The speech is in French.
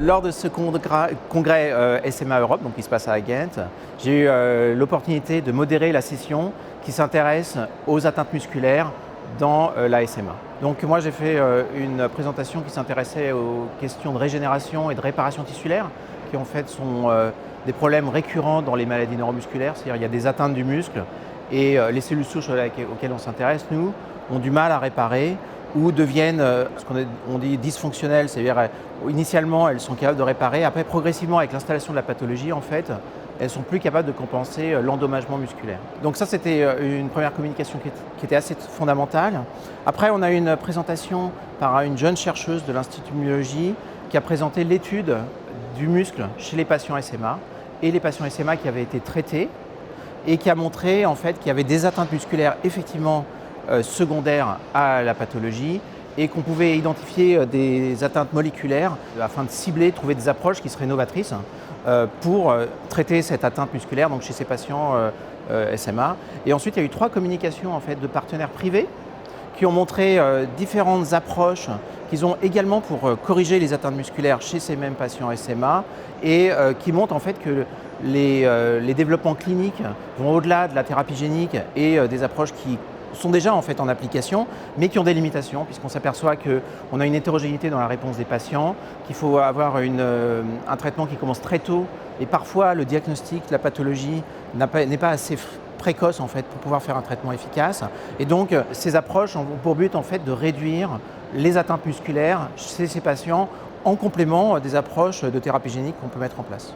Lors de ce congrès SMA Europe, donc qui se passe à Ghent, j'ai eu l'opportunité de modérer la session qui s'intéresse aux atteintes musculaires dans la SMA. Donc moi j'ai fait une présentation qui s'intéressait aux questions de régénération et de réparation tissulaire, qui en fait sont des problèmes récurrents dans les maladies neuromusculaires, c'est-à-dire il y a des atteintes du muscle et les cellules souches auxquelles on s'intéresse, nous, ont du mal à réparer ou deviennent ce qu'on dit dysfonctionnelles, c'est-à-dire initialement elles sont capables de réparer, après progressivement avec l'installation de la pathologie en fait, elles sont plus capables de compenser l'endommagement musculaire. Donc ça c'était une première communication qui était assez fondamentale. Après on a eu une présentation par une jeune chercheuse de l'Institut de myologie qui a présenté l'étude du muscle chez les patients SMA et les patients SMA qui avaient été traités et qui a montré en fait qu'il y avait des atteintes musculaires effectivement secondaires à la pathologie et qu'on pouvait identifier des atteintes moléculaires afin de cibler, trouver des approches qui seraient novatrices pour traiter cette atteinte musculaire donc chez ces patients SMA. Et ensuite, il y a eu 3 communications en fait, de partenaires privés qui ont montré différentes approches qu'ils ont également pour corriger les atteintes musculaires chez ces mêmes patients SMA et qui montrent en fait que les développements cliniques vont au-delà de la thérapie génique et des approches qui sont déjà en fait en application, mais qui ont des limitations, puisqu'on s'aperçoit qu'on a une hétérogénéité dans la réponse des patients, qu'il faut avoir un traitement qui commence très tôt, et parfois le diagnostic, la pathologie n'est pas assez précoce en fait pour pouvoir faire un traitement efficace. Et donc ces approches ont pour but en fait de réduire les atteintes musculaires chez ces patients en complément des approches de thérapie génique qu'on peut mettre en place.